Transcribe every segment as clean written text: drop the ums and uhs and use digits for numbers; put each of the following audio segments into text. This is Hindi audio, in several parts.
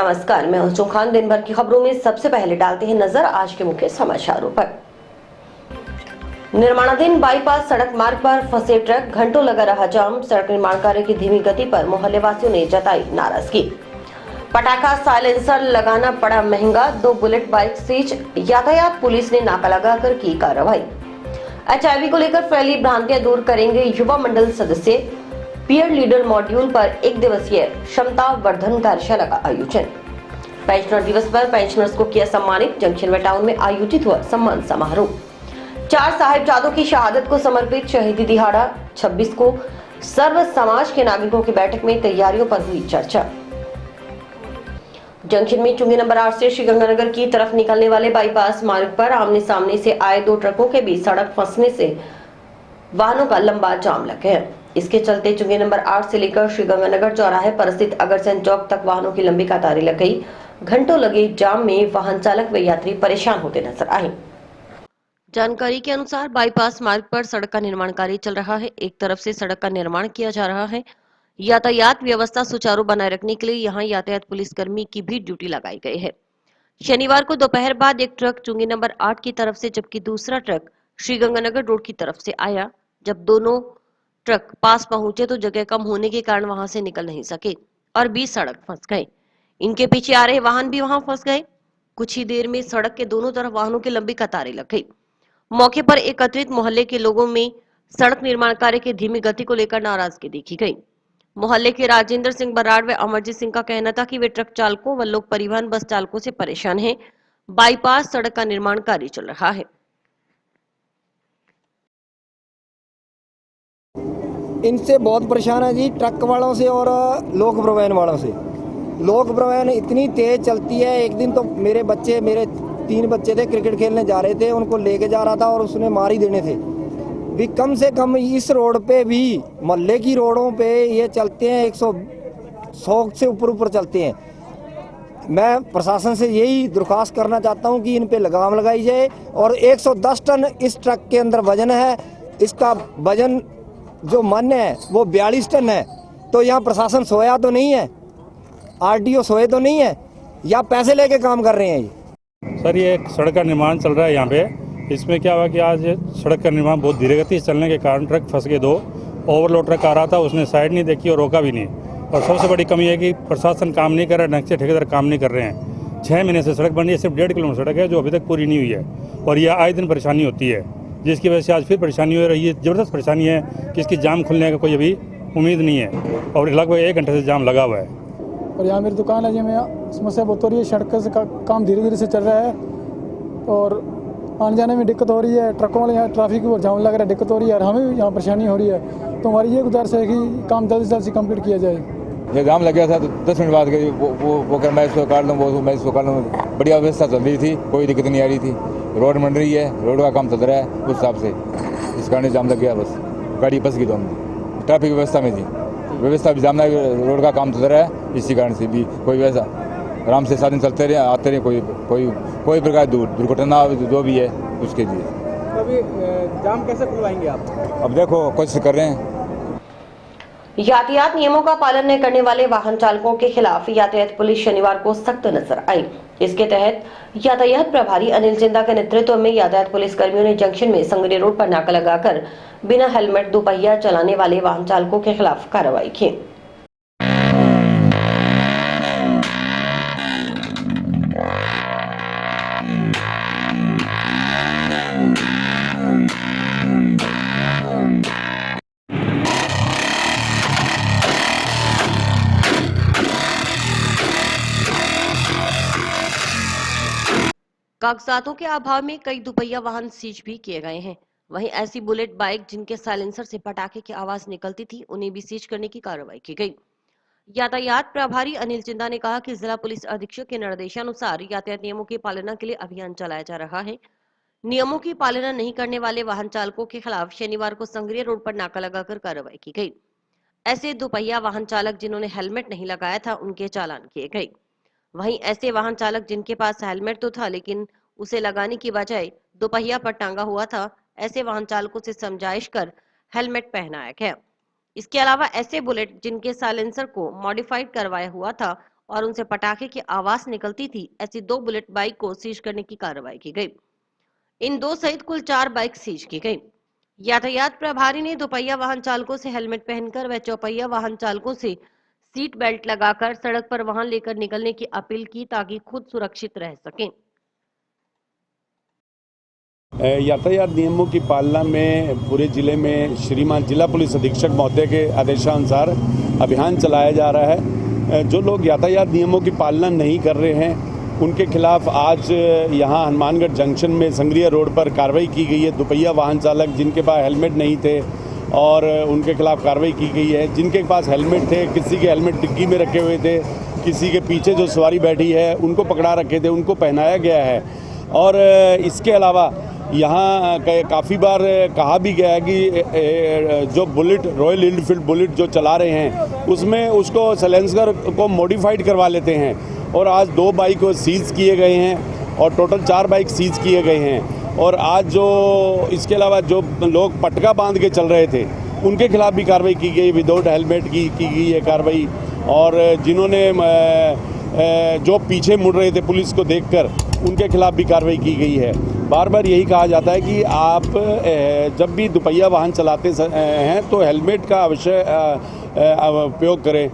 नमस्कार, मैं हूं खान। दिन भर की खबरों में सबसे पहले डालते हैं नजर आज के मुख्य समाचारों पर। निर्माणाधीन बाईपास सड़क मार्ग पर फंसे ट्रक, घंटों लगा रहा जाम। सड़क निर्माण कार्य की धीमी गति पर मोहल्ले वासियों ने जताई नाराजगी। पटाखा साइलेंसर लगाना पड़ा महंगा, 2 बुलेट बाइक सीज। यातायात पुलिस ने नाका लगाकर की कार्रवाई। HIV को लेकर फैली भ्रांतियां दूर करेंगे युवा मंडल सदस्य। पीयर लीडर मॉड्यूल पर 1 दिवसीय क्षमता वर्धन कार्यशाला का आयोजन। पेंशनर दिवस पर पेंशनर्स को किया सम्मानित। जंक्शन व टाउन में आयोजित हुआ सम्मान समारोह। 4 साहिबजादों की शहादत को समर्पित शहीदी दिहाड़ा 26 को सर्व समाज के नागरिकों की बैठक में तैयारियों पर हुई चर्चा। जंक्शन में चुंगी नंबर 8 से श्रीगंगानगर की तरफ निकलने वाले बाईपास मार्ग पर आमने सामने से आए 2 ट्रकों के बीच सड़क फंसने से वाहनों का लंबा जाम लग गया। इसके चलते चुंगी नंबर 8 से लेकर श्रीगंगानगर चौराहे पर स्थित अगरसेन चौक तक वाहनों की लंबी कतारें लग गई। घंटों लगे जाम में वाहन चालक व यात्री परेशान होते नजर आए। जानकारी के अनुसार बाईपास मार्ग पर सड़क का निर्माण कार्य चल रहा है। एक तरफ से सड़क का निर्माण किया जा रहा है। यातायात व्यवस्था सुचारू बनाए रखने के लिए यहाँ यातायात पुलिसकर्मी की भी ड्यूटी लगाई गई है। शनिवार को दोपहर बाद एक ट्रक चुंगी नंबर 8 की तरफ से जबकि दूसरा ट्रक श्रीगंगानगर रोड की तरफ से आया। जब दोनों ट्रक पास पहुंचे तो जगह कम होने के कारण वहां से निकल नहीं सके और बीच सड़क फंस गए। इनके पीछे आ रहे वाहन भी वहां फंस गए। कुछ ही देर में सड़क के दोनों तरफ वाहनों की लंबी कतारें लग गई। मौके पर एकत्रित मोहल्ले के लोगों में सड़क निर्माण कार्य की धीमी गति को लेकर नाराजगी देखी गई। मोहल्ले के राजेंद्र सिंह बराड़ व अमरजीत सिंह का कहना था कि वे ट्रक चालकों व लोक परिवहन बस चालकों से परेशान हैं। बाईपास सड़क का निर्माण कार्य चल रहा है। इनसे बहुत परेशान है जी, ट्रक वालों से और लोक परिवहन वालों से। लोक परिवहन इतनी तेज चलती है। एक दिन तो मेरे 3 बच्चे थे, क्रिकेट खेलने जा रहे थे, उनको लेके जा रहा था और उसने मार ही देने थे भी। कम से कम इस रोड पे भी, मोहल्ले की रोडों पे ये चलते हैं 100 से ऊपर चलते हैं। मैं प्रशासन से यही दरख्वास्त करना चाहता हूँ कि इन पे लगाम लगाई जाए। और 110 टन इस ट्रक के अंदर वजन है। इसका वजन जो मान्य है वो 42 टन है। तो यहाँ प्रशासन सोया तो नहीं है, RTO सोए तो नहीं है, या पैसे लेके काम कर रहे हैं ये? सर, ये एक सड़क का निर्माण चल रहा है यहाँ पे। इसमें क्या हुआ कि आज सड़क का निर्माण बहुत धीरे गति से चलने के कारण ट्रक फंस गए। 2 ओवरलोड ट्रक आ रहा था, उसने साइड नहीं देखी और रोका भी नहीं। और सबसे बड़ी कमी है कि प्रशासन काम नहीं कर रहा है ढंग से, ठेकेदार काम नहीं कर रहे हैं। 6 महीने से सड़क बन रही है, सिर्फ 1.5 किलोमीटर सड़क है जो अभी तक पूरी नहीं हुई है। और यह आए दिन परेशानी होती है, जिसकी वजह से आज फिर परेशानी हो रही है। ज़बरदस्त परेशानी है कि इसकी जाम खुलने का कोई अभी उम्मीद नहीं है और लगभग 1 घंटे से जाम लगा हुआ है। और यहाँ मेरी दुकान है जी, में समस्या बहुत हो रही है। सड़क से काम धीरे धीरे से चल रहा है और आने जाने में दिक्कत हो रही है। ट्रकों वाले यहाँ ट्रैफिक और जाम लग रहा है, दिक्कत हो रही है और हमें भी यहाँ परेशानी हो रही है। तो हमारी ये गुजारिश है कि काम जल्द से जल्द कंप्लीट किया जाए। जब जाम लग गया था तो 10 मिनट बाद वो कर मैं इसको काट लूँ, वो मैं इसको काट लूँ। बढ़िया व्यवस्था चल रही थी, कोई दिक्कत नहीं आ रही थी। रोड बन रही है, रोड का काम चल रहा है उस हिसाब से। इस कारण जाम लग गया, बस गाड़ी फंस गई। तो हम ट्रैफिक व्यवस्था में थी, व्यवस्था भी जाम, रोड का काम चल रहा है, इसी कारण से भी कोई वैसा आराम से साधन चलते रहे, आते रहे, कोई प्रकार दुर्घटना जो भी है उसके लिए। अभी जाम कैसे खुलवाएंगे आप? अब देखो कोशिश कर रहे हैं। यातायात नियमों का पालन न करने वाले वाहन चालकों के खिलाफ यातायात पुलिस शनिवार को सख्त नजर आई। इसके तहत यातायात प्रभारी अनिल जिंदा के नेतृत्व में यातायात पुलिस कर्मियों ने जंक्शन में संगरी रोड पर नाका लगाकर बिना हेलमेट दोपहिया चलाने वाले वाहन चालकों के खिलाफ कार्रवाई की। कागजातों के अभाव में कई दुपहिया वाहन सीज भी किए गए हैं। वहीं ऐसी बुलेट बाइक जिनके साइलेंसर से पटाखे की आवाज निकलती थी, उन्हें भी सीज करने की कार्रवाई की गई। यातायात प्रभारी अनिल जिंदा ने कहा कि जिला पुलिस अधीक्षक के निर्देशानुसार यातायात नियमों की पालना के लिए अभियान चलाया जा रहा है। नियमों की पालना नहीं करने वाले वाहन चालकों के खिलाफ शनिवार को संगरिया रोड पर नाका लगाकर कार्रवाई की गई। ऐसे दोपहिया वाहन चालक जिन्होंने हेलमेट नहीं लगाया था, उनके चालान किए गए। वहीं ऐसे वाहन चालक जिनके पास हेलमेट तो था लेकिन उसे लगाने की बजाय दोपहिया पर टांगा हुआ था, ऐसे वाहन चालकों से समझाइश कर हेलमेट पहनाया गया। इसके अलावा ऐसे बुलेट जिनके साइलेंसर को मॉडिफाइड करवाया हुआ था, और उनसे पटाखे की आवाज निकलती थी, ऐसी 2 बुलेट बाइक को सीज करने की कार्रवाई की गई। इन 2 सहित कुल 4 बाइक सीज की गई। यातायात प्रभारी ने दोपहिया वाहन चालकों से हेलमेट पहनकर व चौपहिया वाहन चालकों से सीट बेल्ट लगाकर सड़क पर वाहन लेकर निकलने की अपील की ताकि खुद सुरक्षित रह सकें। यातायात नियमों की पालना में पूरे जिले में श्रीमान जिला पुलिस अधीक्षक महोदय के आदेशानुसार अभियान चलाया जा रहा है। जो लोग यातायात नियमों की पालना नहीं कर रहे हैं उनके खिलाफ आज यहाँ हनुमानगढ़ जंक्शन में संग्रिया रोड पर कार्रवाई की गई है। दोपहिया वाहन चालक जिनके पास हेलमेट नहीं थे और उनके खिलाफ कार्रवाई की गई है। जिनके पास हेलमेट थे, किसी के हेलमेट डिग्गी में रखे हुए थे, किसी के पीछे जो सवारी बैठी है उनको पकड़ा रखे थे, उनको पहनाया गया है। और इसके अलावा यहाँ काफ़ी बार कहा भी गया है कि जो बुलेट रॉयल एनफील्ड बुलेट जो चला रहे हैं उसमें उसको साइलेंसर को मॉडिफाइड करवा लेते हैं। और आज 2 बाइक सीज किए गए हैं और टोटल 4 बाइक सीज किए गए हैं। और आज जो इसके अलावा जो लोग पटका बांध के चल रहे थे उनके खिलाफ भी कार्रवाई की गई, विदाउट हेलमेट की गई है कार्रवाई। और जिन्होंने जो पीछे मुड़ रहे थे पुलिस को देखकर उनके खिलाफ भी कार्रवाई की गई है। बार बार यही कहा जाता है कि आप जब भी दोपहिया वाहन चलाते हैं तो हेलमेट का अवश्य उपयोग करें।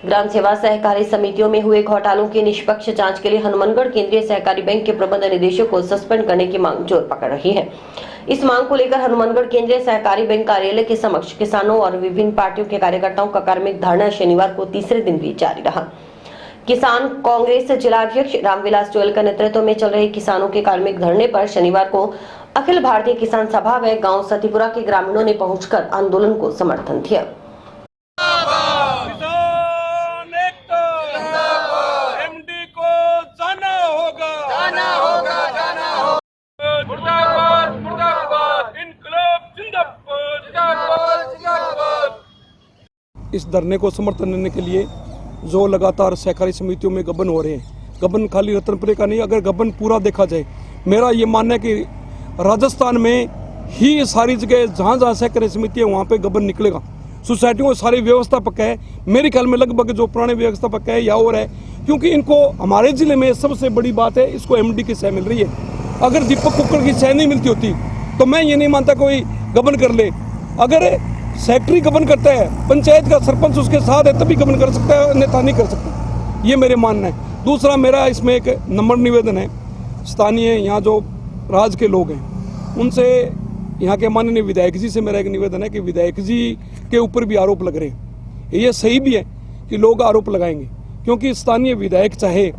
ग्राम सेवा सहकारी समितियों में हुए घोटालों की निष्पक्ष जांच के लिए हनुमानगढ़ केंद्रीय सहकारी बैंक के प्रबंध निदेशक को सस्पेंड करने की मांग जोर पकड़ रही है। इस मांग को लेकर हनुमानगढ़ केंद्रीय सहकारी बैंक कार्यालय के समक्ष किसानों और विभिन्न पार्टियों के कार्यकर्ताओं का कार्मिक धरना शनिवार को तीसरे दिन भी जारी रहा। किसान कांग्रेस जिलाध्यक्ष रामविलास जोयल के नेतृत्व में चल रहे किसानों के कार्मिक धरने पर शनिवार को अखिल भारतीय किसान सभा व गांव सतीपुरा के ग्रामीणों ने पहुंचकर आंदोलन को समर्थन दिया। इस धरने को समर्थन देने के लिए जो लगातार सहकारी समितियों में गबन हो रहे हैं, गबन खाली रतनपुरे का नहीं, अगर गबन पूरा देखा जाए, मेरा ये मानना है कि राजस्थान में ही सारी जगह जहाँ जहाँ सहकारी समिति है वहाँ पे गबन निकलेगा। सोसाइटियों में सारी व्यवस्था पक्का है, मेरे ख्याल में लगभग जो पुराने व्यवस्था पक्का है या और है, क्योंकि इनको हमारे जिले में सबसे बड़ी बात है इसको एमडी की सह मिल रही है। अगर दीपक कुक्कड़ की सह नहीं मिलती होती तो मैं ये नहीं मानता कोई गबन कर ले। अगर सेक्रेटरी गबन करता है, पंचायत का सरपंच उसके साथ है तभी गबन कर सकता है, अन्यथा नहीं कर सकता, ये मेरे मानना है। दूसरा मेरा इसमें एक नंबर निवेदन है, स्थानीय यहाँ जो राज के लोग हैं उनसे, यहाँ के माननीय विधायक जी से मेरा एक निवेदन है कि विधायक जी के ऊपर भी आरोप लग रहे हैं। ये सही भी है कि लोग आरोप लगाएंगे, क्योंकि स्थानीय विधायक चाहे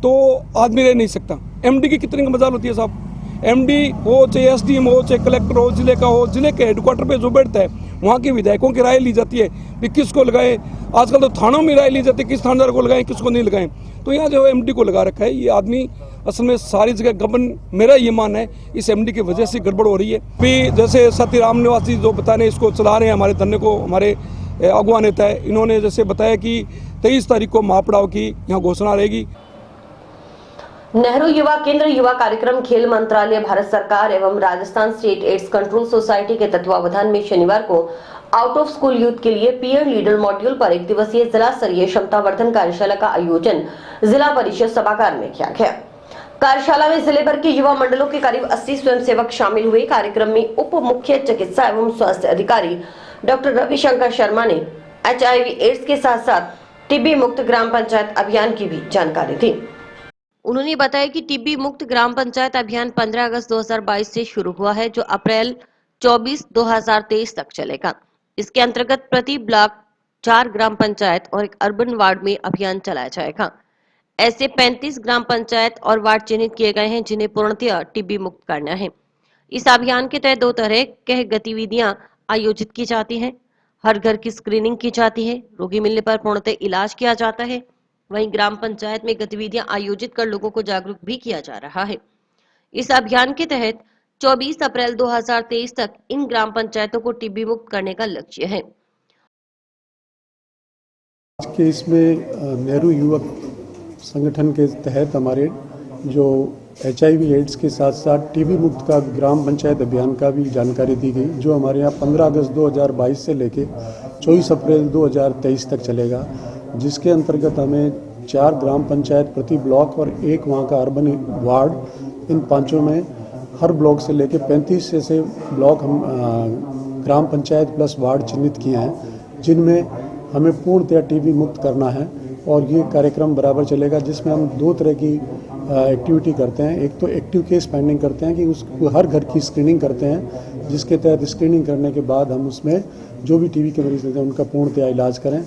तो आदमी रह नहीं सकता। एमडी की कितनी मजाल होती है साहब, एमडी हो चाहे एसडीएम हो चाहे कलेक्टर हो, जिले का हो, जिले के हेडक्वार्टर पे जो बैठता है वहाँ के विधायकों की राय ली जाती है कि किसको लगाएं। आजकल तो थानों में राय ली जाती है किस थानेदार को लगाएं किसको नहीं लगाएं। तो यहाँ जो एमडी को लगा रखा है ये आदमी असल में सारी जगह गबन, मेरा ये मानना है इस एमडी की वजह से गड़बड़ हो रही है। भी जैसे सतीराम निवासी जो बताने इसको चला रहे हैं हमारे धरने को, हमारे अगुवा नेता है, इन्होंने जैसे बताया कि 23 तारीख को महापड़ाव की यहाँ घोषणा रहेगी। नेहरू युवा केंद्र युवा कार्यक्रम खेल मंत्रालय भारत सरकार एवं Rajasthan state AIDS control society के तत्वावधान में शनिवार को आउट ऑफ स्कूल यूथ के लिए पीयर लीडर मॉड्यूल पर 1 दिवसीय जिला स्तरीय क्षमतावर्धन कार्यशाला का आयोजन जिला परिषद सभागार में किया गया। कार्यशाला में जिले भर के युवा मंडलों के करीब 80 स्वयंसेवक शामिल हुए। कार्यक्रम में उप मुख्य चिकित्सा एवं स्वास्थ्य अधिकारी डॉक्टर रविशंकर शर्मा ने HIV एड्स के साथ साथ टीबी मुक्त ग्राम पंचायत अभियान की भी जानकारी दी। उन्होंने बताया कि टीबी मुक्त ग्राम पंचायत अभियान 15 अगस्त 2022 से शुरू हुआ है, जो अप्रैल 24, 2023 तक चलेगा। इसके अंतर्गत प्रति ब्लॉक 4 ग्राम पंचायत और 1 अर्बन वार्ड में अभियान चलाया जाएगा। ऐसे 35 ग्राम पंचायत और वार्ड चिन्हित किए गए हैं जिन्हें पूर्णतः टीबी मुक्त करना है। इस अभियान के तहत 2 तरह के गतिविधियां आयोजित की जाती हैं। हर घर की स्क्रीनिंग की जाती है, रोगी मिलने पर पूर्णतः इलाज किया जाता है। वहीं ग्राम पंचायत में गतिविधियां आयोजित कर लोगों को जागरूक भी किया जा रहा है। इस अभियान के तहत 24 अप्रैल 2023 तक इन ग्राम पंचायतों को टीबी मुक्त करने का लक्ष्य है। आज के इसमें नेहरू युवक संगठन के तहत हमारे जो HIV एड्स के साथ साथ टीबी मुक्त का ग्राम पंचायत अभियान का भी जानकारी दी गई, जो हमारे यहाँ 15 अगस्त 2022 से लेके 24 अप्रैल 2023 तक चलेगा। जिसके अंतर्गत हमें 4 ग्राम पंचायत प्रति ब्लॉक और 1 वहाँ का अर्बन वार्ड, इन पांचों में हर ब्लॉक से लेकर 35 ऐसे ब्लॉक हम ग्राम पंचायत प्लस वार्ड चिन्हित किए हैं, जिनमें हमें पूर्णतया टीबी मुक्त करना है। और ये कार्यक्रम बराबर चलेगा, जिसमें हम 2 तरह की एक्टिविटी करते हैं। एक तो एक्टिव केस फाइंडिंग करते हैं कि उसको हर घर की स्क्रीनिंग करते हैं, जिसके तहत स्क्रीनिंग करने के बाद हम उसमें जो भी टीबी के मरीज रहते हैं उनका पूर्णतया इलाज करें।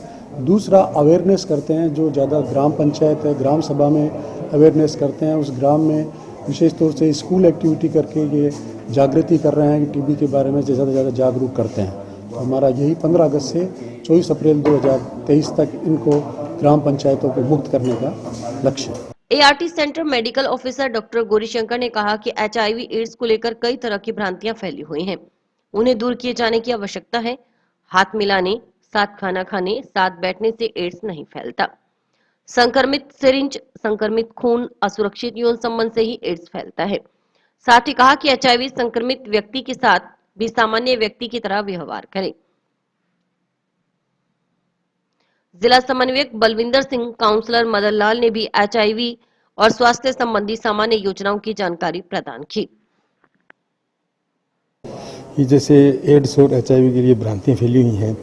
दूसरा, अवेयरनेस करते हैं, जो ज़्यादा ग्राम पंचायत है, ग्राम सभा में अवेयरनेस करते हैं। उस ग्राम में विशेष तौर से स्कूल एक्टिविटी करके ये जागृति कर रहे हैं कि टीबी के बारे में ज़्यादा से ज़्यादा जागरूक करते हैं। तो हमारा यही 15 अगस्त से 24 अप्रैल 2023 तक इनको ग्राम पंचायतों को मुक्त करने का लक्ष्य है। ART centre medical officer doctor Gaurishankar ने कहा कि एचआईवी एड्स को लेकर कई तरह की भ्रांतियां फैली हुई हैं, उन्हें दूर किए जाने की आवश्यकता है। हाथ मिलाने, साथ खाना खाने, साथ बैठने से एड्स नहीं फैलता। संक्रमित सिरिंज, संक्रमित खून, असुरक्षित यौन संबंध से ही एड्स फैलता है। साथ ही कहा कि एचआईवी संक्रमित व्यक्ति के साथ भी सामान्य व्यक्ति की तरह व्यवहार करें। जिला समन्वयक बलविंदर सिंह, काउंसलर मदन लाल ने भी एचआईवी और स्वास्थ्य संबंधी सामान्य योजनाओं की जानकारी प्रदान की। जैसे एड्स और एचआईवी के लिए भ्रांतियां फैली हुई हैं,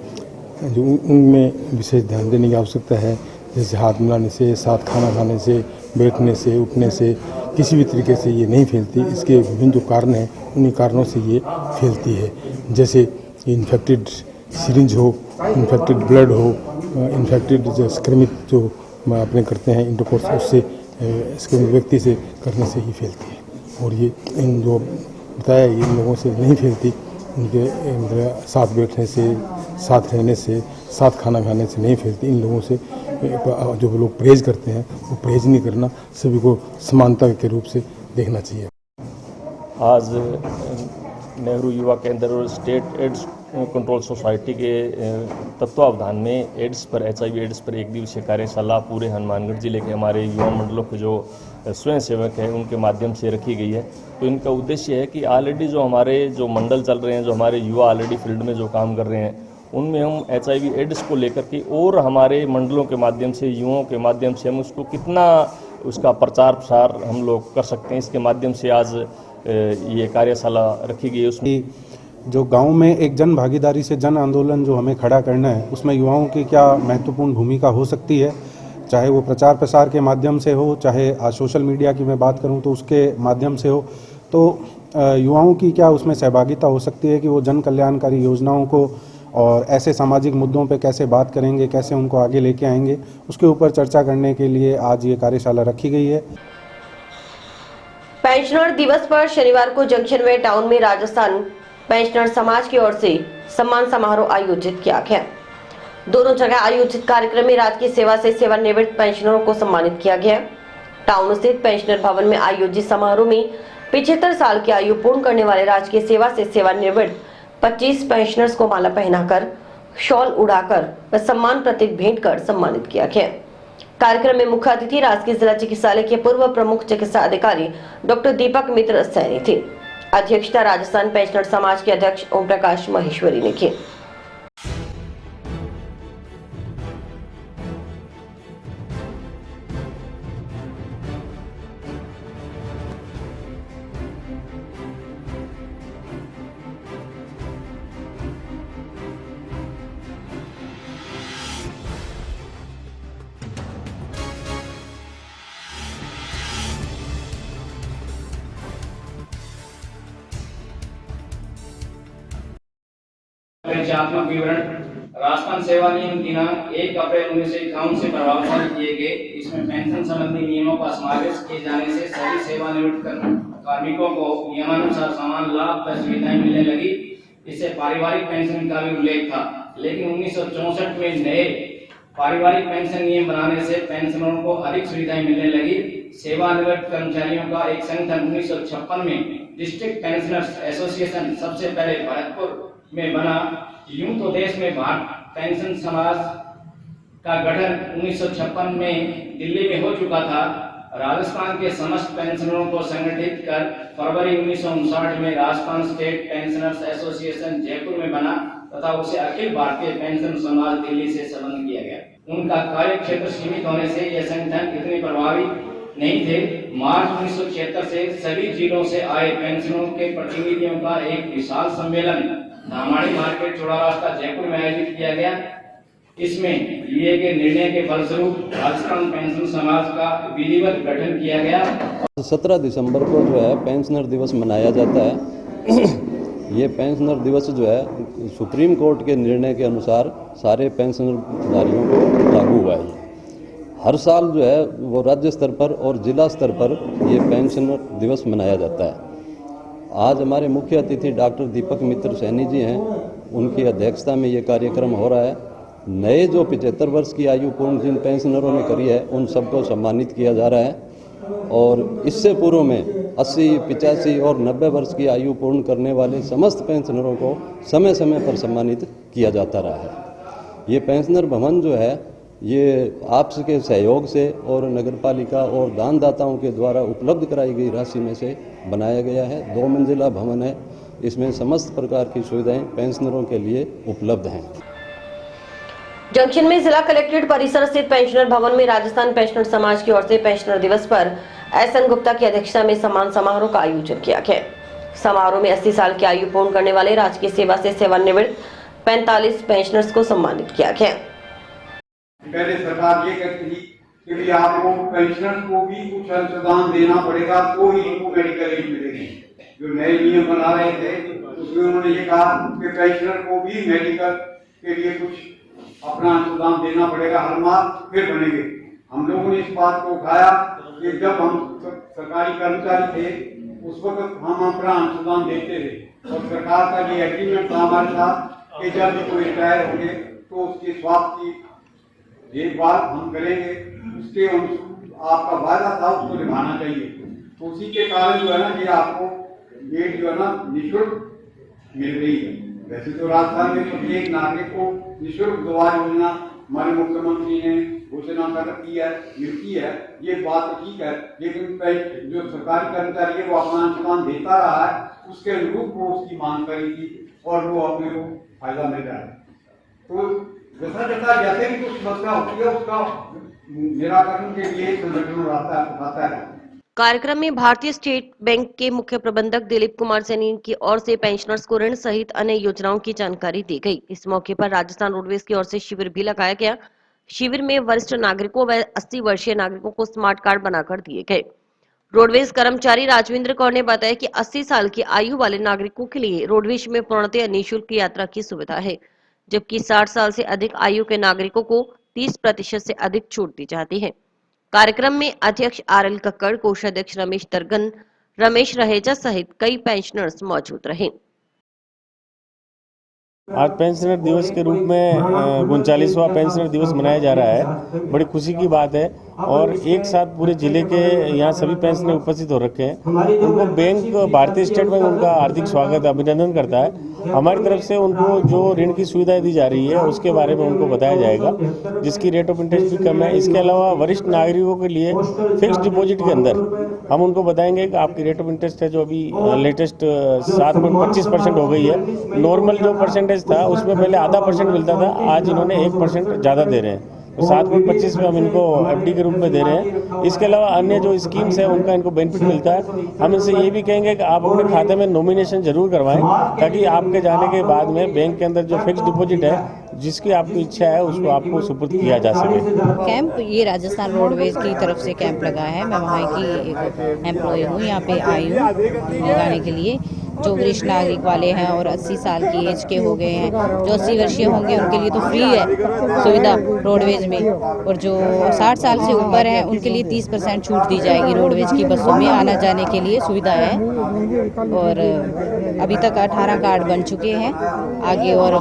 जो उनमें विशेष ध्यान देने की आवश्यकता है। जैसे हाथ मिलाने से, साथ खाना खाने से, बैठने से, उठने से किसी भी तरीके से ये नहीं फैलती। इसके विभिन्न जो कारण हैं, उन्हीं कारणों से ये फैलती है। जैसे इन्फेक्टेड सिरिंज हो, इन्फेक्टेड ब्लड हो, इन्फेक्टेड जो संक्रमित जो अपने करते हैं इंटरकोर्स, उससे संक्रमित व्यक्ति से करने से ही फैलती है। और ये इन जो बताया इन लोगों से नहीं फैलती। उनके साथ बैठने से, साथ रहने से, साथ खाना खाने से नहीं फैलती। इन लोगों से जो लोग परहेज करते हैं वो परहेज नहीं करना, सभी को समानता के रूप से देखना चाहिए। आज नेहरू युवा केंद्र और स्टेट एड्स कंट्रोल सोसाइटी के तत्वावधान में एड्स पर, एचआईवी एड्स पर एक दिवसीय कार्यशाला पूरे हनुमानगढ़ जिले के हमारे युवा मंडलों के जो स्वयं सेवक हैं उनके माध्यम से रखी गई है। तो इनका उद्देश्य है कि ऑलरेडी जो हमारे जो मंडल चल रहे हैं, जो हमारे युवा ऑलरेडी फील्ड में जो काम कर रहे हैं, उनमें हम एचआईवी एड्स को लेकर के और हमारे मंडलों के माध्यम से, युवाओं के माध्यम से हम उसको कितना उसका प्रचार प्रसार हम लोग कर सकते हैं, इसके माध्यम से आज ये कार्यशाला रखी गई है। उसमें जो गांव में एक जन भागीदारी से जन आंदोलन जो हमें खड़ा करना है, उसमें युवाओं की क्या महत्वपूर्ण भूमिका हो सकती है, चाहे वो प्रचार प्रसार के माध्यम से हो, चाहे आज सोशल मीडिया की मैं बात करूं तो उसके माध्यम से हो, तो युवाओं की क्या उसमें सहभागिता हो सकती है कि वो जन कल्याणकारी योजनाओं को और ऐसे सामाजिक मुद्दों पे कैसे बात करेंगे, कैसे उनको आगे लेके आएंगे, उसके ऊपर चर्चा करने के लिए आज ये कार्यशाला रखी गई है। पेंशनर दिवस पर शनिवार को जंक्शन वे टाउन में राजस्थान पेंशनर समाज की ओर से सम्मान समारोह आयोजित किया गया। दोनों जगह आयोजित कार्यक्रम में राजकीय सेवा से सेवानिवृत्त पेंशनरों को सम्मानित किया गया। टाउन स्थित पेंशनर भवन में आयोजित समारोह में 75 साल की आयु पूर्ण करने वाले राजकीय सेवा से सेवानिवृत्त 25 पेंशनर्स को माला पहनाकर, शॉल उड़ाकर व सम्मान प्रतीक भेंट कर सम्मानित किया गया। कार्यक्रम में मुख्य अतिथि राजकीय जिला चिकित्सालय के पूर्व प्रमुख चिकित्सा अधिकारी डॉक्टर दीपक मित्र सैनी थे। अध्यक्षता राजस्थान पेंशनर समाज के अध्यक्ष ओम प्रकाश महेश्वरी ने की। परिचयात्मक विवरण। राजस्थान सेवा नियम दिनांक 1 अप्रैल 1951 से प्रभावशाली किए गए। इसमें पेंशन संबंधी नियमों का समावेश किए जाने से सभी सेवानिवृत्त कार्मिकों को नियमानुसार समान लाभ व सुविधाएं मिलने लगी। इससे पारिवारिक पेंशन का भी उल्लेख था, लेकिन 1964 में नए पारिवारिक पेंशन नियम बनाने से पेंशनरों को अधिक सुविधाएं मिलने लगी। सेवानिवृत्त कर्मचारियों का एक संगठन 1956 में डिस्ट्रिक्ट पेंशनर्स एसोसिएशन सबसे पहले भरतपुर में बना। यूं तो देश में भारत पेंशन समाज का गठन 1956 में दिल्ली में हो चुका था, राजस्थान के समस्त पेंशनरों को संगठित कर फरवरी 1959 में Rajasthan state pensioners association Jaipur में बना तथा उसे अखिल भारतीय पेंशन समाज दिल्ली से संबद्ध किया गया। उनका कार्य क्षेत्र सीमित होने से यह संगठन इतने प्रभावी नहीं थे। मार्च 1976 से सभी जिलों से आए पेंशनरों के प्रतिनिधियों का एक विशाल सम्मेलन धामाड़ी मार्केट चौड़ा रास्ता जयपुर में आयोजित किया गया। इसमें लिए गए निर्णय के फलस्वरूप राजस्थान पेंशन समाज का विधिवत गठन किया गया। 17 दिसंबर को जो है पेंशनर दिवस मनाया जाता है। ये पेंशनर दिवस जो है सुप्रीम कोर्ट के निर्णय के अनुसार सारे पेंशनधारियों को लागू हुआ है। हर साल जो है वो राज्य स्तर पर और जिला स्तर पर ये पेंशनर दिवस मनाया जाता है। आज हमारे मुख्य अतिथि डॉक्टर दीपक मित्र सैनी जी हैं, उनकी अध्यक्षता में ये कार्यक्रम हो रहा है। नए जो 75 वर्ष की आयु पूर्ण जिन पेंशनरों ने करी है उन सबको सम्मानित किया जा रहा है और इससे पूर्व में 80, 85 और 90 वर्ष की आयु पूर्ण करने वाले समस्त पेंशनरों को समय समय पर सम्मानित किया जाता रहा है। ये पेंशनर भवन जो है ये आपस के सहयोग से और नगरपालिका और दानदाताओं के द्वारा उपलब्ध कराई गई राशि में से बनाया गया है। 2 मंजिला भवन है। इसमें समस्त प्रकार की सुविधाएं पेंशनरों के लिए उपलब्ध हैं। जंक्शन में जिला कलेक्ट्रेट परिसर स्थित पेंशनर भवन में राजस्थान पेंशनर समाज की ओर से पेंशनर दिवस पर एसएन गुप्ता की अध्यक्षता में सम्मान समारोह का आयोजन किया गया। समारोह में 80 साल की आयु पूर्ण करने वाले राजकीय सेवा से सेवानिवृत्त 45 पेंशनर्स को सम्मानित किया गया। पहले सरकार ये कहती थी कि भी आपको पेंशनर्स को भी कुछ अंशदान देना पड़ेगा तो ही इनको मेडिकल एड मिलेगी। जो नए नियम बना रहे थे उसमें उन्होंने ये कहा कि पेंशनर को भी मेडिकल के लिए कुछ अपना अंशदान देना पड़ेगा, हर माह फिर बनेंगे। हम लोगों ने इस बात को उठाया कि जब हम सरकारी कर्मचारी थे उस वक्त हम अपना अंशदान देते थे और सरकार का ये एग्रीमेंट था हमारे साथ कि जब भी कोई रिटायर होंगे तो उसके स्वास्थ्य की देखभाल हम करेंगे। उसके आपका वायदा था उसको निभाना चाहिए। तो उसी के कारण जो है ना ये आपको बेड जो है ना निःशुल्क मिल रही है। वैसे तो राजस्थान में प्रत्येक नागरिक को निःशुल्क दवा योजना हमारे मुख्यमंत्री ने घोषणा कर रखी है, मिलती है, ये बात तो ठीक है। लेकिन जो सरकारी कर्मचारी है वो अपना अंशदान देता रहा है, उसके अनुरूप वो उसकी मांग करी थी और वो अपने को फायदा मिल रहा है। तो जैसा जैसे भी कुछ समस्या होती है उसका निराकरण के लिए संगठन आता है। कार्यक्रम में भारतीय स्टेट बैंक के मुख्य प्रबंधक दिलीप कुमार सैनी की ओर से पेंशनर्स को ऋण सहित अन्य योजनाओं की जानकारी दी गई। इस मौके पर राजस्थान रोडवेज की ओर से शिविर भी लगाया गया। शिविर में वरिष्ठ नागरिकों व 80 वर्षीय नागरिकों को स्मार्ट कार्ड बनाकर दिए गए। रोडवेज कर्मचारी राजविंद्र कौर ने बताया कि 80 साल की आयु वाले नागरिकों के लिए रोडवेज में पूर्णतः निःशुल्क यात्रा की सुविधा है, जबकि 60 साल से अधिक आयु के नागरिकों को 30% से अधिक छूट दी जाती है। कार्यक्रम में अध्यक्ष RL कक्कड़, कोषाध्यक्ष रमेश दरगन, रमेश रहेजा सहित कई पेंशनर्स मौजूद रहे। आज पेंशनर दिवस के रूप में 39वां पेंशनर दिवस मनाया जा रहा है। बड़ी खुशी की बात है और एक साथ पूरे जिले के यहाँ सभी पेंशनर उपस्थित हो रखे हैं। उनको बैंक, भारतीय स्टेट बैंक उनका हार्दिक स्वागत, अभिनंदन करता है। हमारी तरफ से उनको जो ऋण की सुविधाएं दी जा रही है उसके बारे में उनको बताया जाएगा, जिसकी रेट ऑफ इंटरेस्ट भी कम है। इसके अलावा वरिष्ठ नागरिकों के लिए फिक्स डिपॉजिट के अंदर हम उनको बताएंगे कि आपकी रेट ऑफ इंटरेस्ट है जो अभी लेटेस्ट 7.25% हो गई है। नॉर्मल जो परसेंटेज था उसमें पहले आधा % मिलता था, आज इन्होंने 1% ज़्यादा दे रहे हैं। तो 7.25 में हम इनको FD के रूप में दे रहे हैं। इसके अलावा अन्य जो स्कीम्स है उनका इनको बेनिफिट मिलता है। हम इनसे ये भी कहेंगे कि आप अपने खाते में नॉमिनेशन जरूर करवाएं, ताकि आपके जाने के बाद में बैंक के अंदर जो फिक्स डिपॉजिट है, जिसकी आपकी इच्छा है उसको आपको सुपुर्द किया जा सके। कैंप ये राजस्थान रोडवेज की तरफ से कैंप लगा है। मैं वहाँ की एक एम्प्लॉय हूँ, यहाँ पे आई हूँ लगाने के लिए। जो वरिष्ठ नागरिक वाले हैं और 80 साल की एज के हो गए हैं, जो 80 वर्षीय होंगे उनके लिए तो फ्री है सुविधा रोडवेज में, और जो 60 साल से ऊपर हैं उनके लिए 30% छूट दी जाएगी। रोडवेज की बसों में आना जाने के लिए सुविधा है और अभी तक 18 कार्ड बन चुके हैं, आगे और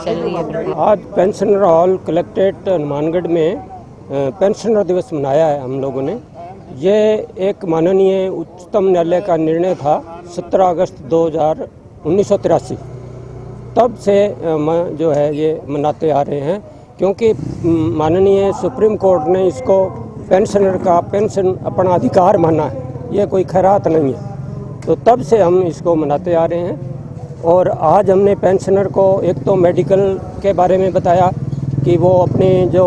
चल रही है। आज पेंशनर हॉल कलेक्ट्रेट हनुमानगढ़ में पेंशनर दिवस मनाया है हम लोगों ने। ये एक माननीय उच्चतम न्यायालय का निर्णय था 17 अगस्त 1983, तब से जो है ये मनाते आ रहे हैं, क्योंकि माननीय सुप्रीम कोर्ट ने इसको पेंशनर का पेंशन अपना अधिकार माना है, ये कोई खैरात नहीं है। तो तब से हम इसको मनाते आ रहे हैं। और आज हमने पेंशनर को एक तो मेडिकल के बारे में बताया कि वो अपनी जो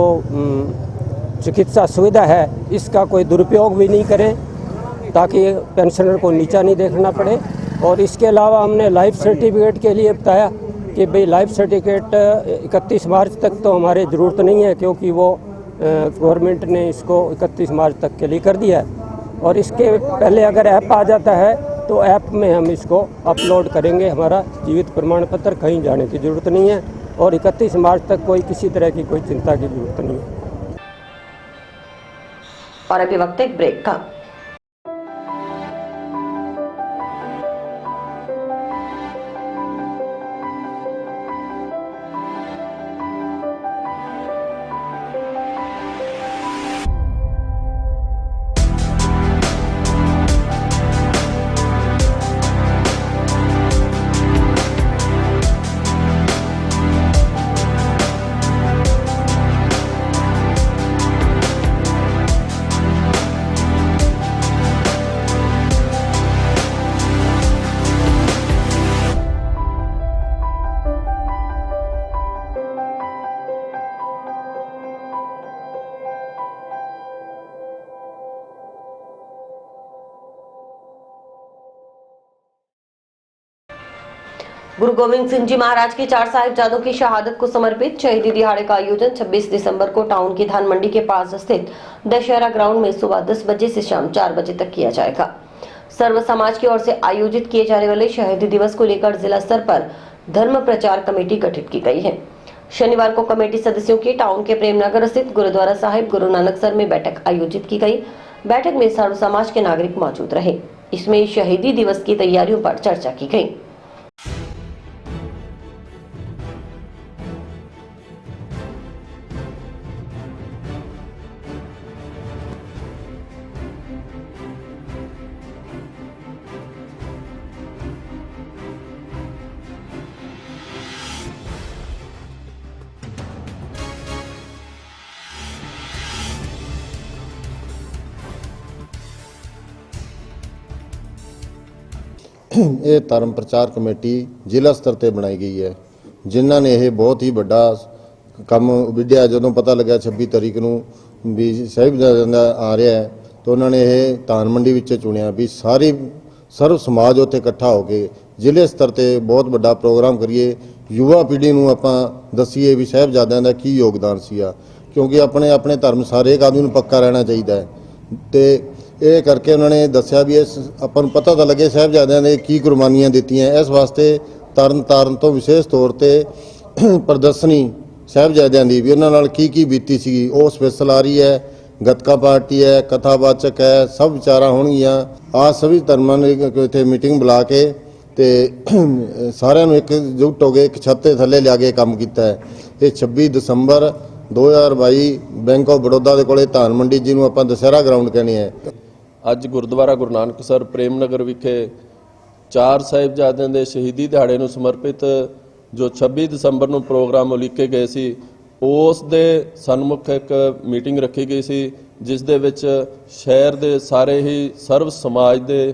चिकित्सा सुविधा है इसका कोई दुरुपयोग भी नहीं करें, ताकि पेंशनर को नीचा नहीं देखना पड़े। और इसके अलावा हमने लाइफ सर्टिफिकेट के लिए बताया कि भाई लाइफ सर्टिफिकेट 31 मार्च तक तो हमारे ज़रूरत नहीं है, क्योंकि वो गवर्नमेंट ने इसको 31 मार्च तक के लिए कर दिया है। और इसके पहले अगर ऐप आ जाता है तो ऐप में हम इसको अपलोड करेंगे। हमारा जीवित प्रमाण पत्र, कहीं जाने की ज़रूरत नहीं है। और 31 मार्च तक कोई किसी तरह की कोई चिंता की ज़रूरत नहीं है। और अभी वक्त एक ब्रेक का। गुरु गोविंद सिंह जी महाराज के 4 साहिबजादों की शहादत को समर्पित शहीदी दिहाड़े का आयोजन 26 दिसंबर को टाउन की धान मंडी के पास स्थित दशहरा ग्राउंड में सुबह 10 बजे से शाम 4 बजे तक किया जाएगा। सर्व समाज की ओर से आयोजित किए जाने वाले शहीदी दिवस को लेकर जिला स्तर पर धर्म प्रचार कमेटी गठित की गई है। शनिवार को कमेटी सदस्यों की टाउन के प्रेमनगर स्थित गुरुद्वारा साहिब गुरु नानक सर में बैठक आयोजित की गई। बैठक में सर्व समाज के नागरिक मौजूद रहे। इसमें शहीदी दिवस की तैयारियों पर चर्चा की गई। ਇਹ ਧਰਮ ਪ੍ਰਚਾਰ ਕਮੇਟੀ ਜ਼ਿਲ੍ਹਾ ਸਤਰ ਤੇ ਬਣਾਈ ਗਈ ਹੈ, ਜਿਨ੍ਹਾਂ ਨੇ ਇਹ ਬਹੁਤ ਹੀ ਵੱਡਾ ਕੰਮ ਵਿੱਢਿਆ। ਜਦੋਂ ਪਤਾ ਲੱਗਾ 26 ਤਾਰੀਖ ਨੂੰ ਵੀ ਸਾਹਿਬਜ਼ਾਦਿਆਂ ਦਾ ਆ ਰਿਹਾ ਹੈ ਤਾਂ ਉਹਨਾਂ ਨੇ ਇਹ ਧਾਨ ਮੰਡੀ ਵਿੱਚ ਚੁਣਿਆ ਵੀ ਸਾਰੀ ਸਰਵ ਸਮਾਜ ਉੱਥੇ ਇਕੱਠਾ ਹੋ ਕੇ ਜ਼ਿਲ੍ਹੇ ਸਤਰ ਤੇ ਬਹੁਤ ਵੱਡਾ ਪ੍ਰੋਗਰਾਮ ਕਰੀਏ। ਯੁਵਾ ਪੀੜ੍ਹੀ ਨੂੰ ਆਪਾਂ ਦੱਸੀਏ ਵੀ ਸਾਹਿਬਜ਼ਾਦਿਆਂ ਦਾ ਕੀ ਯੋਗਦਾਨ ਸੀਗਾ, ਕਿਉਂਕਿ ਆਪਣੇ ਧਰਮ ਸਾਰੇ ਇੱਕ ਆਦਮੀ ਨੂੰ ਪੱਕਾ ਰਹਿਣਾ ਚਾਹੀਦਾ ਹੈ। ਤੇ ਇਹ ਕਰਕੇ ਉਹਨਾਂ ਨੇ ਦੱਸਿਆ ਵੀ ਇਸ ਆਪਾਂ ਨੂੰ ਪਤਾ ਤਾਂ ਲੱਗੇ ਸਾਹਿਬਜ਼ਾਦਿਆਂ ਨੇ ਕੀ ਕੁਰਬਾਨੀਆਂ ਦਿੱਤੀਆਂ। ਇਸ ਵਾਸਤੇ ਤਰਨ ਤਾਰਨ ਤੋਂ ਵਿਸ਼ੇਸ਼ ਤੌਰ ਤੇ ਪ੍ਰਦਰਸ਼ਨੀ ਸਾਹਿਬਜ਼ਾਦਿਆਂ ਦੀ ਵੀ ਉਹਨਾਂ ਨਾਲ ਕੀ ਬੀਤੀ ਸੀਗੀ ਉਹ ਸਪੈਸ਼ਲ ਆ ਰਹੀ ਹੈ। ਗੱਤਕਾ ਪਾਰਟੀ ਹੈ, ਕਥਾਵਾਚਕ ਹੈ, ਸਭ ਵਿਚਾਰਾਂ ਹੋਣਗੀਆਂ। ਆ ਸਭੀ ਧਰਮਾਂ ਨੇ ਇੱਥੇ ਮੀਟਿੰਗ ਬੁਲਾ ਕੇ ਤੇ ਸਾਰਿਆਂ ਨੂੰ ਇਕਜੁੱਟ ਹੋ ਕੇ ਇੱਕ ਛੱਤ ਦੇ ਥੱਲੇ ਲਿਆ ਕੇ ਕੰਮ ਕੀਤਾ ਹੈ। ਇਹ 26 ਦਸੰਬਰ 2022 ਬੈਂਕ ਆਫ ਬੜੌਦਾ ਦੇ ਕੋਲੇ ਧਾਨ ਮੰਡੀ ਜਿਹਨੂੰ ਆਪਾਂ ਦਸ਼ਹਿਰਾ ਗਰਾਊਂਡ ਕਹਿੰਦੇ ਆ। ਅੱਜ ਗੁਰਦੁਆਰਾ ਗੁਰੂ ਨਾਨਕ ਸਰ ਪ੍ਰੇਮਨਗਰ ਵਿਖੇ 4 ਸਾਹਿਬਜ਼ਾਦਿਆਂ ਦੇ ਸ਼ਹੀਦੀ ਦਿਹਾੜੇ ਨੂੰ ਸਮਰਪਿਤ ਜੋ 26 ਦਸੰਬਰ ਨੂੰ ਪ੍ਰੋਗਰਾਮ ਉਲੀਕੇ ਗਏ ਸੀ, ਉਸ ਦੇ ਸਨਮੁਖ ਇੱਕ ਮੀਟਿੰਗ ਰੱਖੀ ਗਈ ਸੀ, ਜਿਸ ਦੇ ਵਿੱਚ ਸ਼ਹਿਰ ਦੇ ਸਾਰੇ ਹੀ ਸਰਵ ਸਮਾਜ ਦੇ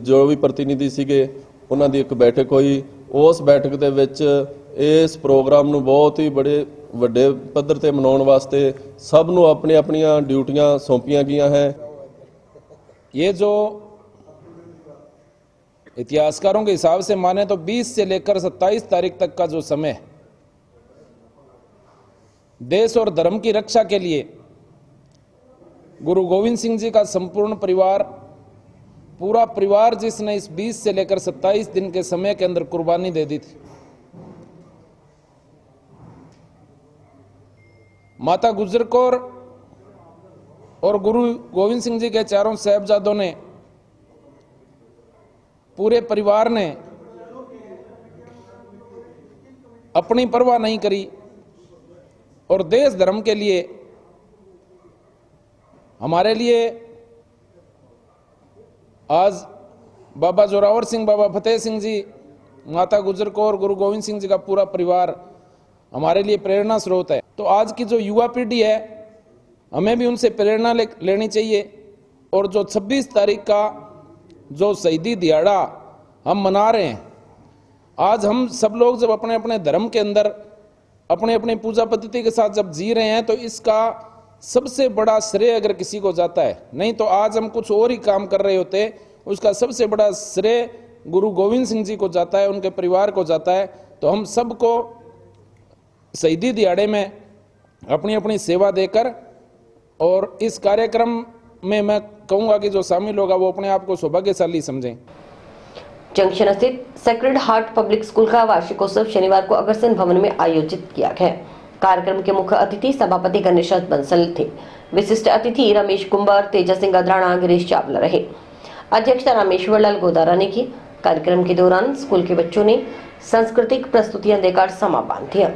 ਜੋ ਵੀ ਪ੍ਰਤੀਨਿਧੀ ਸੀਗੇ ਉਹਨਾਂ ਦੀ ਇੱਕ ਬੈਠਕ ਹੋਈ। ਉਸ ਬੈਠਕ ਦੇ ਵਿੱਚ ਇਸ ਪ੍ਰੋਗਰਾਮ ਨੂੰ ਬਹੁਤ ਹੀ ਬੜੇ ਵੱਡੇ पद्धर ते मनाने वास्ते सब ਨੂੰ अपनी अपनियां ड्यूटियां सौंपियां गई हैं। ये जो इतिहासकारों के हिसाब से माने तो 20 से लेकर 27 तारीख तक का जो समय देश और धर्म की रक्षा के लिए गुरु गोविंद सिंह जी का संपूर्ण परिवार, पूरा परिवार जिसने इस 20 से लेकर 27 दिन के समय के अंदर कुर्बानी दे दी थी। माता गुजर कौर और गुरु गोविंद सिंह जी के चारों साहिबजादों ने, पूरे परिवार ने अपनी परवाह नहीं करी और देश धर्म के लिए, हमारे लिए आज बाबा जोरावर सिंह, बाबा फतेह सिंह जी, माता गुजर कौर, गुरु गोविंद सिंह जी का पूरा परिवार हमारे लिए प्रेरणा स्रोत है। तो आज की जो युवा पीढ़ी है हमें भी उनसे प्रेरणा लेनी चाहिए। और जो 26 तारीख का जो शहीदी दिहाड़ा हम मना रहे हैं, आज हम सब लोग जब अपने अपने धर्म के अंदर अपने अपने पूजा पद्धति के साथ जब जी रहे हैं, तो इसका सबसे बड़ा श्रेय अगर किसी को जाता है, नहीं तो आज हम कुछ और ही काम कर रहे होते, उसका सबसे बड़ा श्रेय गुरु गोविंद सिंह जी को जाता है, उनके परिवार को जाता है। तो हम सबको शहीदी दिहाड़े में अपनी अपनी सेवा देकर, और इस कार्यक्रम में मैं कहूँगा कि जो शामिल होगा वो अपने आप को सौभाग्यशाली समझें। जंक्शन स्थित सेक्रेड हार्ट पब्लिक स्कूल का वार्षिकोत्सव शनिवार को अग्रसेन भवन में आयोजित किया गया। कार्यक्रम के मुख्य अतिथि सभापति गणेश बंसल थे। विशिष्ट अतिथि रमेश कुंबर, तेजा सिंह गधराणा, गिरीश चावला रहे। अध्यक्षता रामेश्वर लाल गोदारा ने की। कार्यक्रम के दौरान स्कूल के बच्चों ने सांस्कृतिक प्रस्तुतियां देकर समा बांध दिया।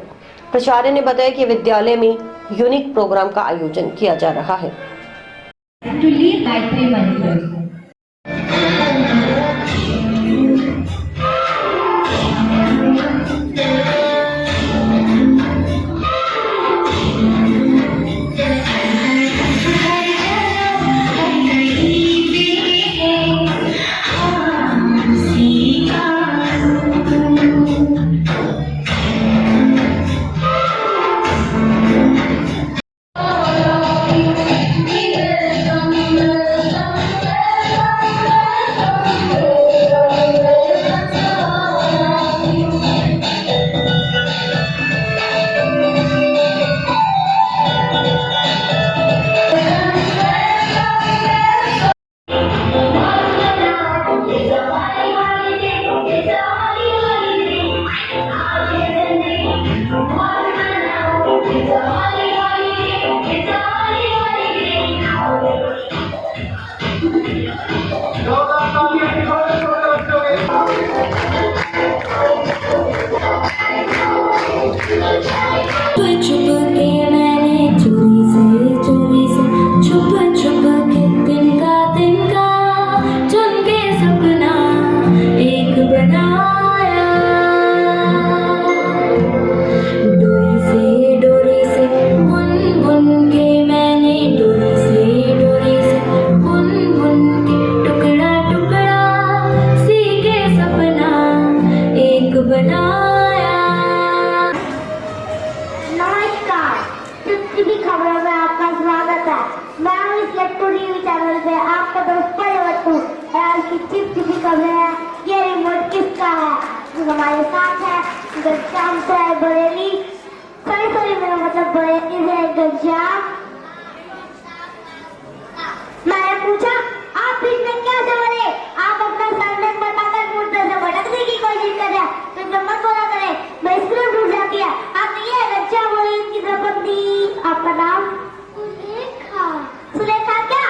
प्राचार्य ने बताया कि विद्यालय में यूनिक प्रोग्राम का आयोजन किया जा रहा है। हमारे साथ है घनश्याम से बरेली, सॉरी मेरा मतलब बरेली से घनश्याम। मैंने पूछा आप इसमें क्या समझे, आप अपना संदेश बताकर मुद्दे से भटकने की कोशिश कर रहे हैं, तो जो मत बोला करें, मैं स्क्रिप्ट उठ जाती है। आप ये घनश्याम बोले इनकी संपत्ति, आपका नाम सुलेखा। सुलेखा क्या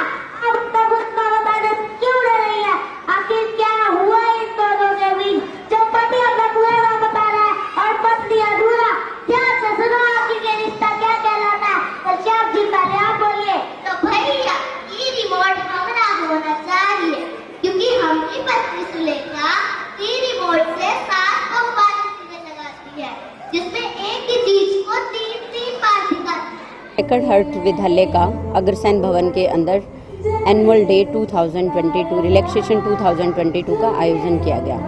आप तब उतना बताने क्यों डर रही है, आखिर क्या हुआ इन दोनों के बीच? जो पति अपना पूरा नाम बता रहा है और पत्नी अधूरा, क्या ससुरा आखिर के रिश्ता क्या कहलाता है? घनश्याम जी पहले आप बोलिए। तो भैया ये रिमोट हमारा होना चाहिए, क्योंकि हमारी पत्नी सुलेखा ये रिमोट से 7 को पानी लगाती है, जिसमें एक ही चीज को 3 बार दिखाती है। सेक्रेड हार्ट विद्यालय का अग्रसेन भवन के अंदर एनुअल डे 2022 रिलैक्सेशन 2022 का आयोजन किया गया।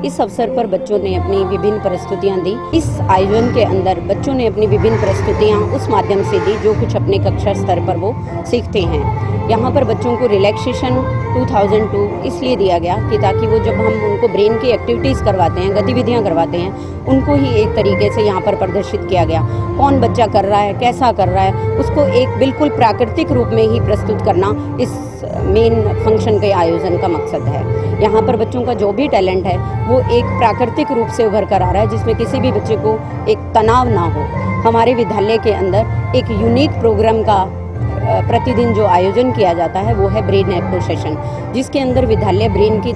इस अवसर पर बच्चों ने अपनी विभिन्न प्रस्तुतियां दी। इस आयोजन के अंदर बच्चों ने अपनी विभिन्न प्रस्तुतियां उस माध्यम से दी जो कुछ अपने कक्षा स्तर पर वो सीखते हैं। यहाँ पर बच्चों को रिलैक्सेशन 2002 इसलिए दिया गया कि ताकि वो जब हम उनको ब्रेन की एक्टिविटीज़ करवाते हैं, गतिविधियाँ करवाते हैं, उनको ही एक तरीके से यहाँ पर प्रदर्शित किया गया। कौन बच्चा कर रहा है, कैसा कर रहा है, उसको एक बिल्कुल प्राकृतिक रूप में ही प्रस्तुत करना इस मेन फंक्शन के आयोजन का मकसद है। यहाँ पर बच्चों का जो भी टैलेंट है वो एक प्राकृतिक रूप से उभर कर आ रहा है, जिसमें किसी भी बच्चे को एक तनाव ना हो। हमारे विद्यालय के अंदर एक यूनिक प्रोग्राम का प्रतिदिन जो आयोजन किया जाता है वो है ब्रेन एक्टिव सेशन, जिसके अंदर विद्यालय ब्रेन की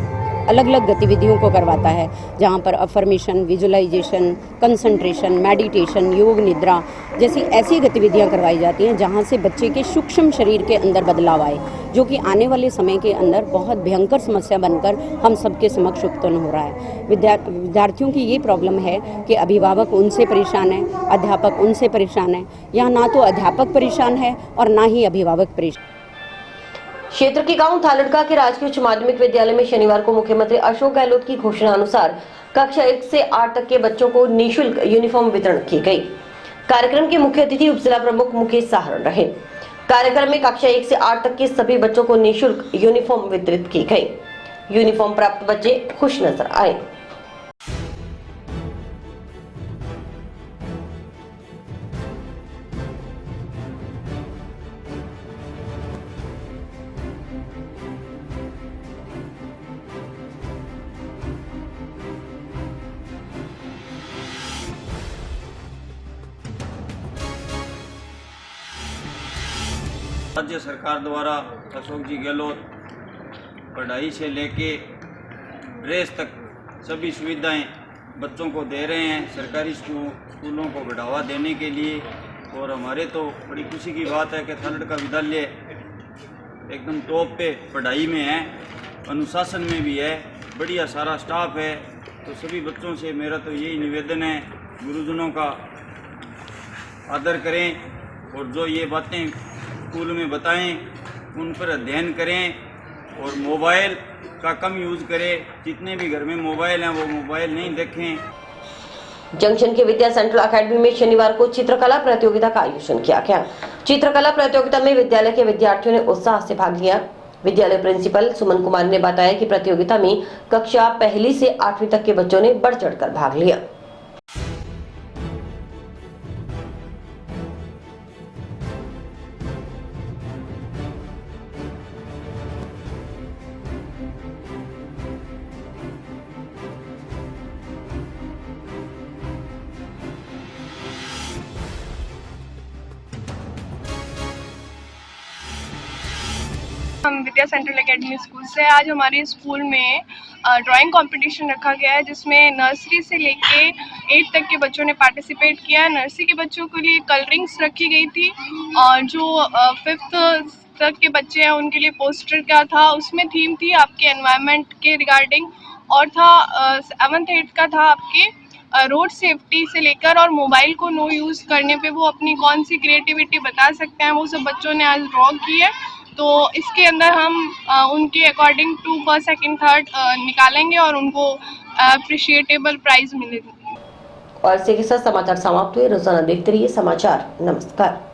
अलग अलग गतिविधियों को करवाता है, जहाँ पर अफर्मेशन, विजुअलाइजेशन, कंसंट्रेशन, मेडिटेशन, योग निद्रा जैसी ऐसी गतिविधियाँ करवाई जाती हैं जहाँ से बच्चे के सूक्ष्म शरीर के अंदर बदलाव आए, जो कि आने वाले समय के अंदर बहुत भयंकर समस्या बनकर हम सबके समक्ष उत्पन्न हो रहा है। विद्यार्थियों की ये प्रॉब्लम है कि अभिभावक उनसे परेशान है, अध्यापक उनसे परेशान है। यहाँ ना तो अध्यापक परेशान है और ना ही अभिभावक परेशान। क्षेत्र के गांव थालड़का के राजकीय उच्च माध्यमिक विद्यालय में शनिवार को मुख्यमंत्री अशोक गहलोत की घोषणा अनुसार कक्षा 1 से 8 तक के बच्चों को निःशुल्क यूनिफॉर्म वितरण की गई। कार्यक्रम के मुख्य अतिथि उपजिला प्रमुख मुकेश सहारण रहे। कार्यक्रम में कक्षा 1 से 8 तक के सभी बच्चों को निःशुल्क यूनिफॉर्म वितरित की गई। यूनिफॉर्म प्राप्त बच्चे खुश नजर आए। राज्य सरकार द्वारा अशोक जी गहलोत पढ़ाई से लेके ड्रेस तक सभी सुविधाएं बच्चों को दे रहे हैं सरकारी स्कूलों को बढ़ावा देने के लिए। और हमारे तो बड़ी खुशी की बात है कि थालड़का विद्यालय एकदम टॉप पे पढ़ाई में है, अनुशासन में भी है, बढ़िया सारा स्टाफ है। तो सभी बच्चों से मेरा तो यही निवेदन है, गुरुजनों का आदर करें और जो ये बातें स्कूल में बताएं उन पर अध्ययन करें और मोबाइल का कम यूज़ करें। जितने भी घर में मोबाइल हैं वो मोबाइल नहीं देखें। जंक्शन के विद्या सेंट्रल अकेडमी में शनिवार को चित्रकला प्रतियोगिता का आयोजन किया गया। चित्रकला प्रतियोगिता में विद्यालय के विद्यार्थियों ने उत्साह से भाग लिया। विद्यालय प्रिंसिपल सुमन कुमार ने बताया कि प्रतियोगिता में कक्षा 1 से 8वीं तक के बच्चों ने बढ़ चढ़कर भाग लिया। हम विद्या सेंट्रल एकेडमी स्कूल से आज हमारे स्कूल में ड्राइंग कंपटीशन रखा गया है, जिसमें नर्सरी से लेके 8 तक के बच्चों ने पार्टिसिपेट किया है। नर्सरी के बच्चों के लिए कलरिंग्स रखी गई थी और जो 5th तक के बच्चे हैं उनके लिए पोस्टर का था, उसमें थीम थी आपके एनवायरनमेंट के रिगार्डिंग, और था 7th 8th का था आपके रोड सेफ्टी से लेकर और मोबाइल को नो यूज़ करने पे वो अपनी कौन सी क्रिएटिविटी बता सकते हैं, वो सब बच्चों ने आज ड्रॉ की है। तो इसके अंदर हम उनके according to 1st 2nd 3rd निकालेंगे और उनको अप्रिशिएटेबल प्राइज मिलेगी। और इसी के साथ समाचार समाप्त हुए। रोजाना देखते रहिए समाचार। नमस्कार।